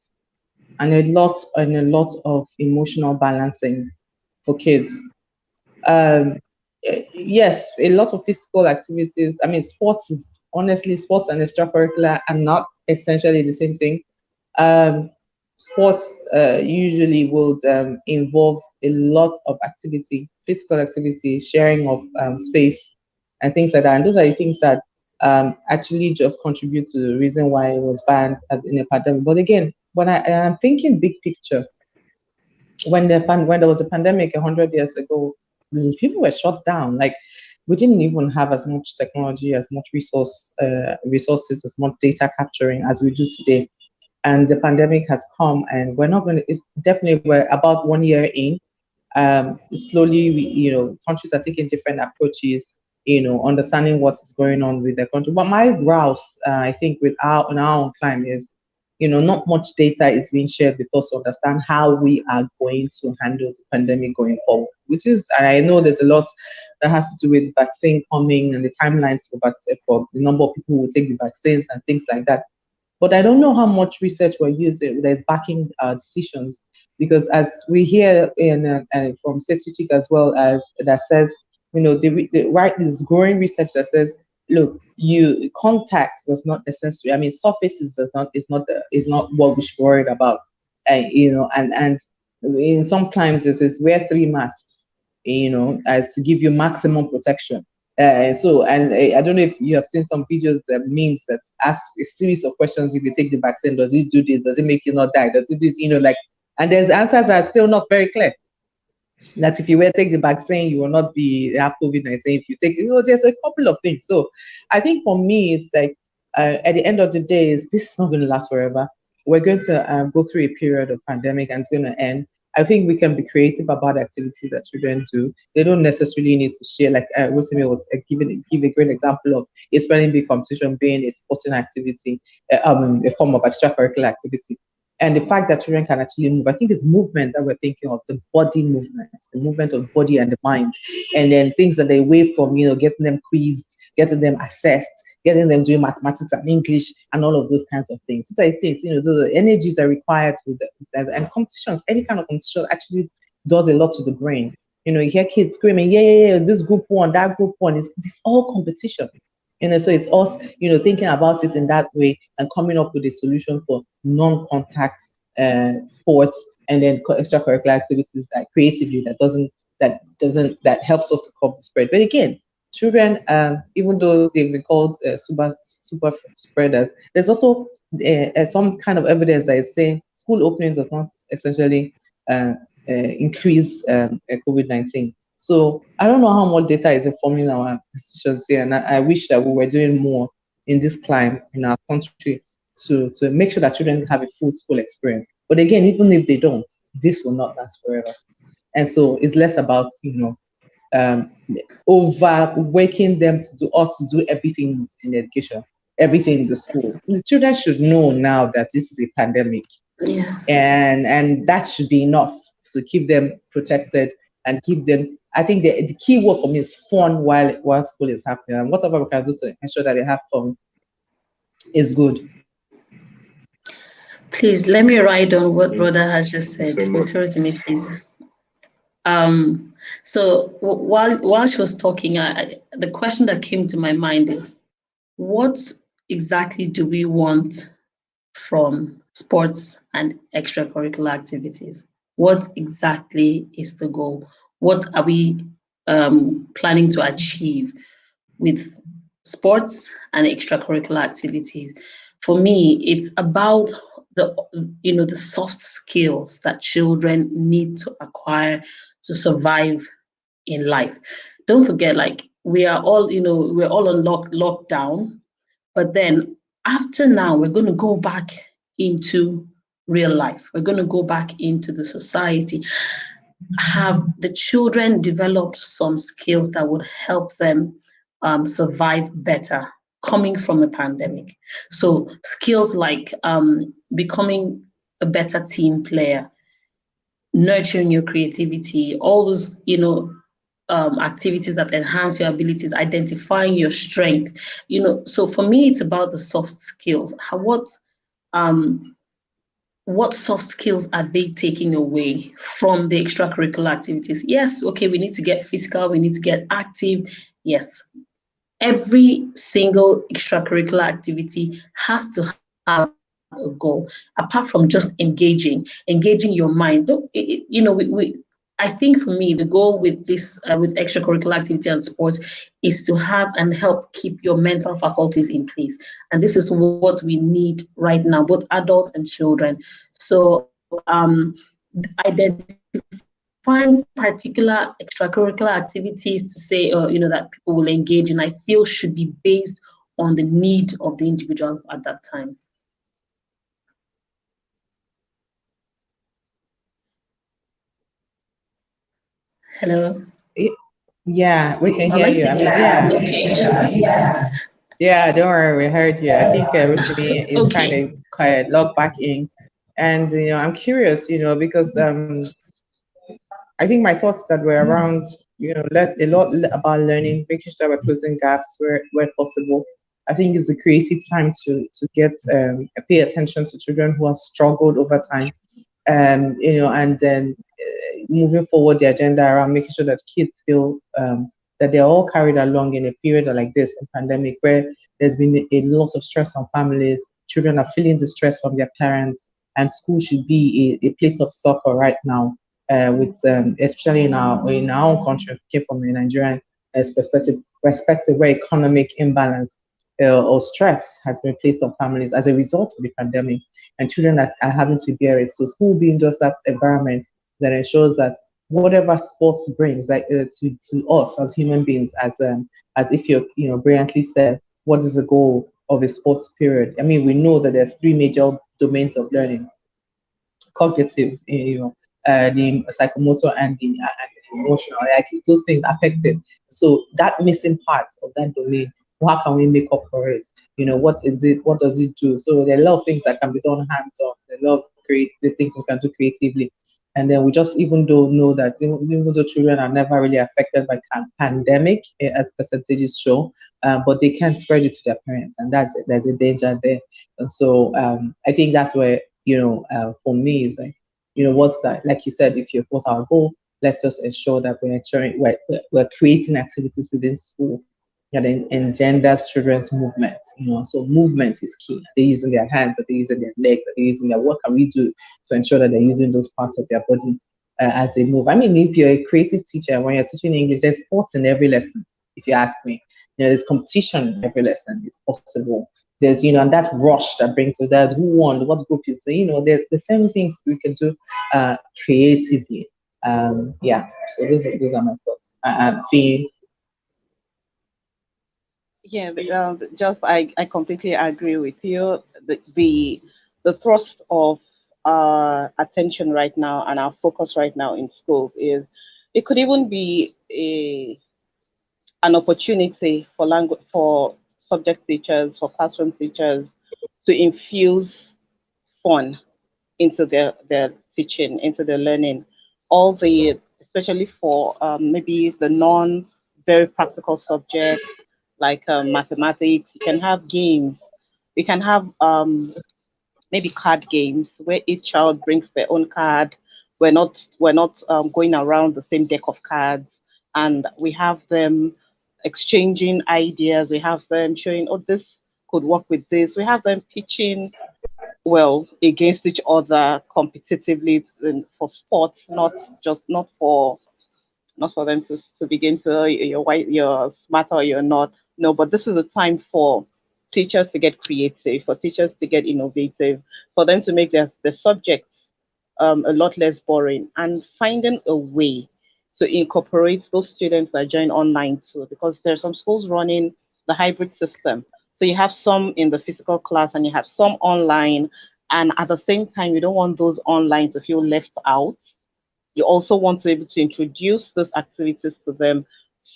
and a lot of emotional balancing for kids. Um, yes, a lot of physical activities. I mean, sports is honestly sports and extracurricular are not essentially the same thing. Um, Sports usually would involve a lot of activity, physical activity, sharing of space, and things like that. And those are the things that actually just contribute to the reason why it was banned as in a pandemic. But again, when I am thinking big picture, when there was a pandemic 100 years ago, people were shut down. Like we didn't even have as much technology, as much resources, as much data capturing as we do today. and the pandemic has come, and we're not going to. It's definitely we're about 1 year in. Slowly, countries are taking different approaches, understanding what is going on with their country. But my grouse, I think, with our own climate is, not much data is being shared with us to understand how we are going to handle the pandemic going forward. Which is, and I know there's a lot that has to do with vaccine coming and the timelines for vaccine, for the number of people who will take the vaccines and things like that. But I don't know how much research we're using that is backing decisions, because as we hear from Safety Chick as well, as that says, the right is growing research that says, look, you contact does not necessarily. I mean, surfaces is not what we should be worried about. And in sometimes it says wear 3 masks, to give you maximum protection. I don't know if you have seen some videos that memes that ask a series of questions. If you take the vaccine, does it do this? Does it make you not die? Does it this? And there's answers that are still not very clear. That if you were to take the vaccine, you will not have COVID-19. If you take, there's a couple of things. So I think for me, it's like at the end of the day, this is not going to last forever. We're going to go through a period of pandemic, and it's going to end. I think we can be creative about activities that children do. They don't necessarily need to share. Like Rosemi was give a great example of a spelling bee competition being a sporting activity, a form of extracurricular activity. And the fact that children can actually move, I think it's movement that we're thinking of, the body movement, the movement of the body and the mind. And then things that they away from, getting them quizzed, getting them assessed, getting them doing mathematics and English and all of those kinds of things. So I think, the energies are required and competitions, any kind of competition actually does a lot to the brain. You hear kids screaming, yeah, this group won, that group won. It's all competition. So it's us, thinking about it in that way and coming up with a solution for non-contact sports, and then extracurricular activities creatively that helps us to curb the spread. But again, children, even though they've been called super spreaders, there's also some kind of evidence that is saying school openings does not essentially increase COVID-19. So I don't know how much data is informing our decisions here, and I wish that we were doing more in this climate in our country to make sure that children have a full school experience. But again, even if they don't, this will not last forever. And so it's less about overworking them to do everything in education, everything in the school. The children should know now that this is a pandemic, and that should be enough to keep them protected and keep them. I think the key word for me is fun while school is happening, and whatever we can do to ensure that they have fun is good. Please let me write on what brother has just said. Whisper to me, please. So while she was talking, the question that came to my mind is, what exactly do we want from sports and extracurricular activities? What exactly is the goal? What are we planning to achieve with sports and extracurricular activities? For me, it's about the soft skills that children need to acquire to survive in life. Don't forget, we are all, we're all on lockdown, but then after now, we're going to go back into real life. We're going to go back into the society. Have the children developed some skills that would help them survive better coming from a pandemic? So skills like becoming a better team player, nurturing your creativity, all those, activities that enhance your abilities, identifying your strength, so for me, it's about the soft skills. What soft skills are they taking away from the extracurricular activities? Yes, okay, we need to get physical, we need to get active. Yes, every single extracurricular activity has to have a goal, apart from just engaging your mind. I think for me, the goal with this, with extracurricular activity and sports, is to have and help keep your mental faculties in place. And this is what we need right now, both adults and children. So identifying particular extracurricular activities to say, that people will engage in, I feel should be based on the need of the individual at that time. Hello. Y- Yeah, we can Am hear I you. I speaking? mean, yeah, Okay. yeah. Don't worry, we heard you. I think Rotimi is trying Okay. to log back in, and I'm curious, because I think my thoughts that were around, let a lot about learning, making sure we're closing gaps where possible. I think it's a creative time to get pay attention to children who have struggled over time, and then moving forward the agenda around making sure that kids feel that they're all carried along in a period like this, a pandemic, where there's been a lot of stress on families. Children are feeling the stress from their parents, and school should be a place of succor right now. With especially in our own country, came from a Nigerian perspective where economic imbalance or stress has been placed on families as a result of the pandemic, and children that are having to bear it. So school being just that environment that ensures that whatever sports brings, like to us as human beings, as if you're brilliantly said, what is the goal of a sports period? I mean, we know that there's three major domains of learning: cognitive, the psychomotor, and the emotional. Like those things affected. So that missing part of that domain, how can we make up for it? What is it? What does it do? So there are a lot of things that can be done hands-on. There are a lot of the things we can do creatively. And then we just even don't know that even though children are never really affected by pandemic, as percentages show, but they can spread it to their parents, and there's a danger there. And so I think that's where for me is like, what's that? Like you said, if you what's our goal, let's just ensure that we're creating activities within school that engenders children's movement. So movement is key. Are they using their hands? Are they using their legs? Are they using their? What can we do to ensure that they're using those parts of their body as they move? I mean, if you're a creative teacher, when you're teaching English, there's sports in every lesson. If you ask me, there's competition in every lesson. It's possible. There's and that rush that brings to that, who won, what group is, there's the same things we can do creatively. Yeah. So those are my thoughts. Fee. Yeah, just I completely agree with you. The thrust of attention right now and our focus right now in school is it could even be an opportunity for language for subject teachers, for classroom teachers to infuse fun into their teaching, into their learning. All the especially for maybe the non very practical subjects like mathematics, you can have games. We can have maybe card games where each child brings their own card. We're not going around the same deck of cards, and we have them exchanging ideas. We have them showing, oh, this could work with this. We have them pitching against each other competitively for sports, not for them to begin to you're smarter or you're not. No, but this is a time for teachers to get creative, for teachers to get innovative, for them to make their subjects a lot less boring, and finding a way to incorporate those students that join online too, because there's some schools running the hybrid system. So you have some in the physical class and you have some online, and at the same time, you don't want those online to feel left out. You also want to be able to introduce these activities to them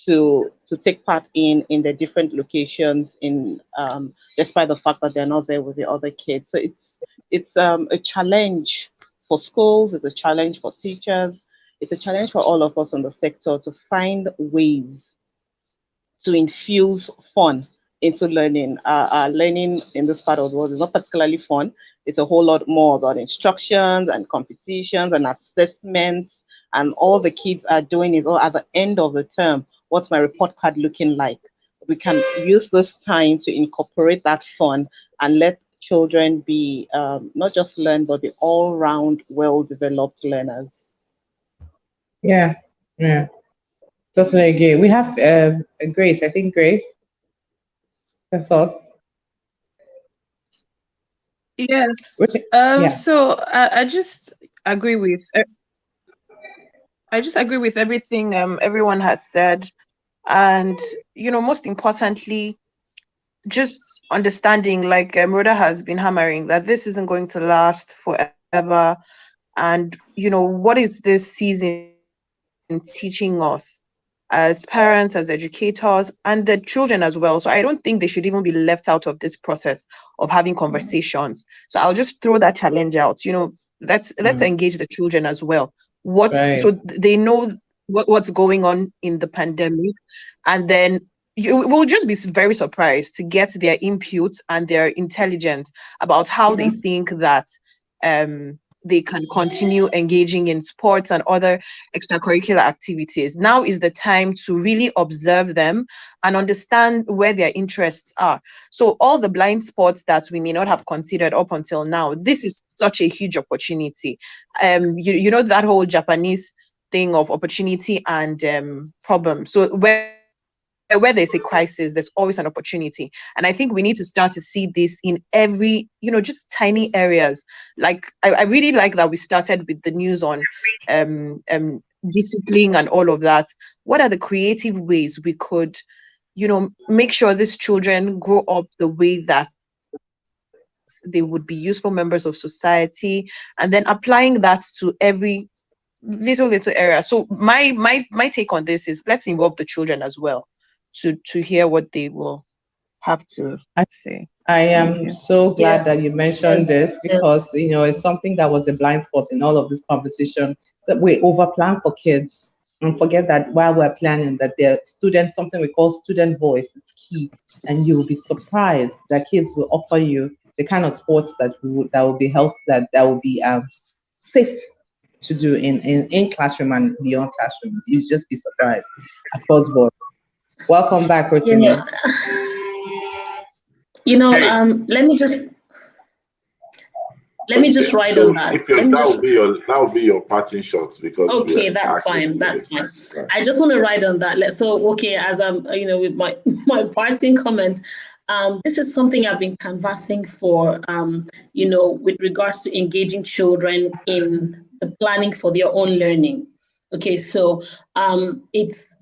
to take part in the different locations in despite the fact that they're not there with the other kids. So it's a challenge for schools, it's a challenge for teachers, it's a challenge for all of us in the sector to find ways to infuse fun into learning. Learning in this part of the world is not particularly fun. It's a whole lot more about instructions and competitions and assessments. And all the kids are doing is, oh, at the end of the term, what's my report card looking like? We can use this time to incorporate that fun and let children be not just learn, but be all round, well developed learners. Yeah. Yeah. Totally agree. We have Grace. I think Grace. Her thoughts. Yes. Which, yeah. So agree with I just agree with everything everyone has said, and most importantly, just understanding, like Rhoda has been hammering, that this isn't going to last forever, and what is this season teaching us as parents, as educators, and the children as well. So I don't think they should even be left out of this process of having conversations. So I'll just throw that challenge out. Let's engage the children as well. Right. So they know what's going on in the pandemic, and then you will just be very surprised to get their input and their intelligence about how they think that they can continue engaging in sports and other extracurricular activities. Now is the time to really observe them and understand where their interests are. So all the blind spots that we may not have considered up until now, this is such a huge opportunity. You know that whole Japanese thing of opportunity and problem. So where there's a crisis, there's always an opportunity. And I think we need to start to see this in every, just tiny areas. Like I really like that we started with the news on discipline and all of that. What are the creative ways we could, make sure these children grow up the way that they would be useful members of society, and then applying that to every little area. So my take on this is, let's involve the children as well to hear what they will have to I, say. I Thank am you. so glad that Yes, you mentioned yes, this because yes. it's something that was a blind spot in all of this conversation. So we overplan for kids and forget that while we're planning that their student, something we call student voice is key. And you will be surprised that kids will offer you the kind of sports that will be health that will be safe to do in classroom and beyond classroom. You just be surprised across board. Welcome back, You know, Rotimi. Hey, let me just okay. ride So on that. if you Let me just that will be your parting shots because we are Okay, that's actually fine. That's finished. fine. Right. I just want to ride on that. So, okay, as I'm, with my my parting comment, this is something I've been canvassing for, with regards to engaging children in the planning for their own learning. Okay, so it's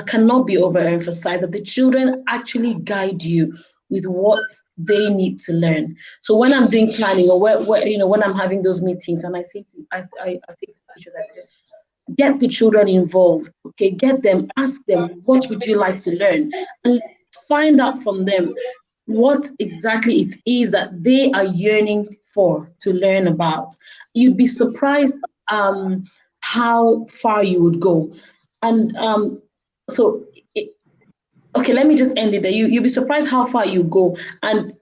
cannot be overemphasized that the children actually guide you with what they need to learn. So when I'm doing planning or when I'm having those meetings and I say I say to teachers, I say, get the children involved, okay, get them, ask them, what would you like to learn? And find out from them what exactly it is that they are yearning for to learn about. You'd be surprised how far you would go. And so okay, let me just end it there. You'll be surprised how far you go. And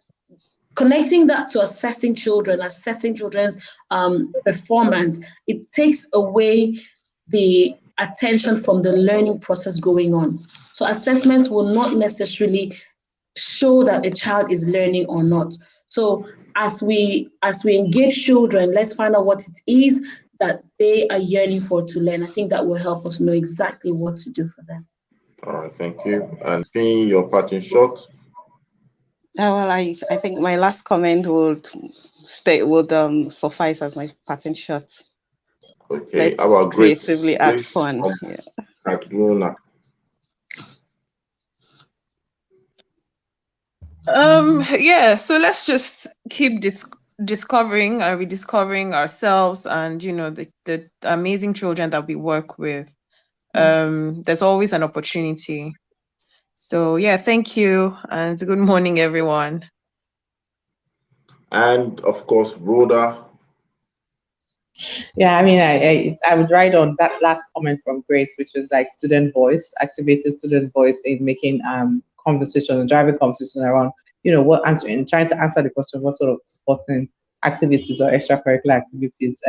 connecting that to assessing children's performance, it takes away the attention from the learning process going on. So assessments will not necessarily show that a child is learning or not. So as we engage children, let's find out what it is that they are yearning for to learn. I think that will help us know exactly what to do for them. All right. Thank you. And Finn, your parting shot. Well, I think my last comment would suffice as my parting shot. Okay. Let's Our Grace, creatively add please, fun. from Yeah. Kaduna. Yeah, so let's just keep discovering and rediscovering ourselves and the amazing children that we work with. There's always an opportunity. So yeah, thank you and good morning, everyone. And of course, Rhoda. Yeah, I mean, I would write on that last comment from Grace, which was like student voice, activating student voice in making conversation and driving conversation around, what answering, trying to answer the question, what sort of sporting activities or extracurricular activities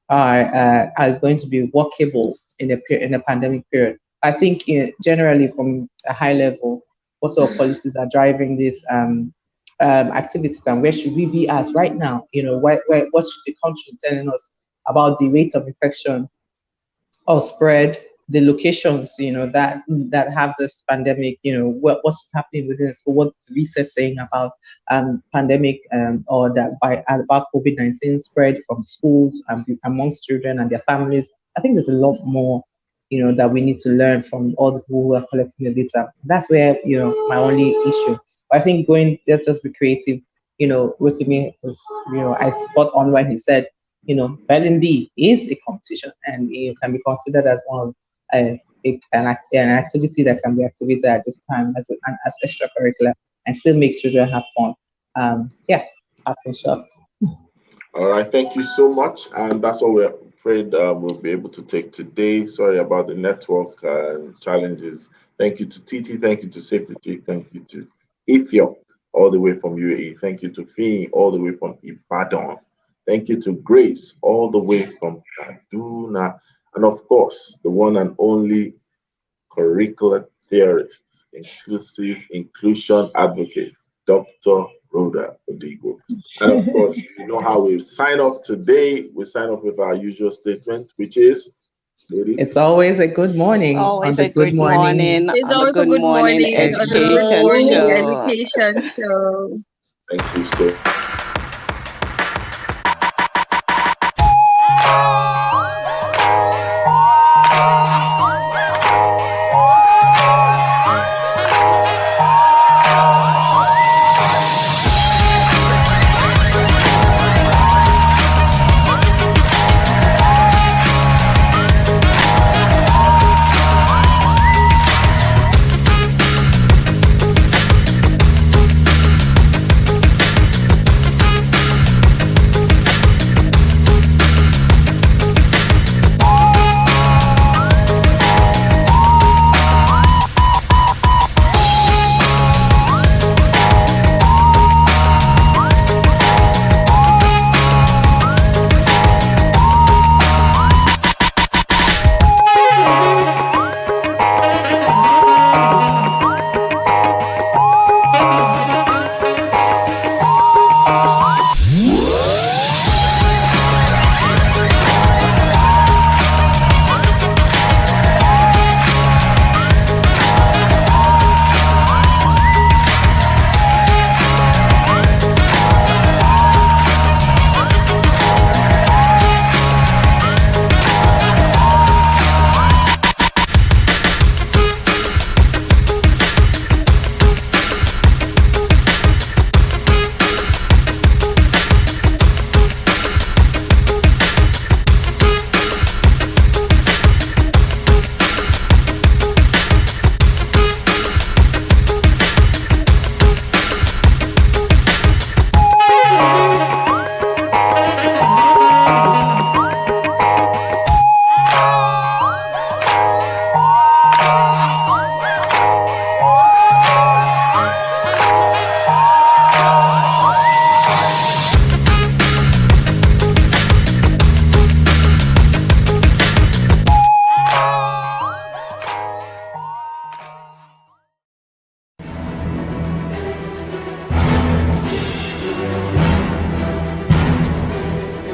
are going to be workable in a pandemic period. I think generally from a high level, what sort of policies are driving this activities and where should we be at right now? What should the country be telling us about the rate of infection or spread, the locations, that have this pandemic, what's happening within the school, what's research saying about pandemic or that about COVID-19 spread from schools and amongst children and their families. I think there's a lot more, that we need to learn from all the people who are collecting the data. That's where, my only issue. I think let's just be creative. Rotimi was, I spot on when he said spelling bee is a competition, and it can be considered as one of an activity that can be activated at this time as extracurricular and still make children have fun. Yeah, that's in short. All right, thank you so much. And that's all we're afraid we'll be able to take today. Sorry about the network challenges. Thank you to Titi. Thank you to Safety Chick. Thank you to Ifyo, all the way from UAE. Thank you to Fee, all the way from Ibadan. Thank you to Grace, all the way from Kaduna. And of course, the one and only curricular theorist, inclusive inclusion advocate, Dr. Rhoda Odigo. And of course, you know how we sign off today. We sign off with our usual statement, which is, ladies, It's always a good morning on Always the a Good good Morning morning It's on the always a Good good Morning morning on the Good Education Morning Show. Education Show. thank you so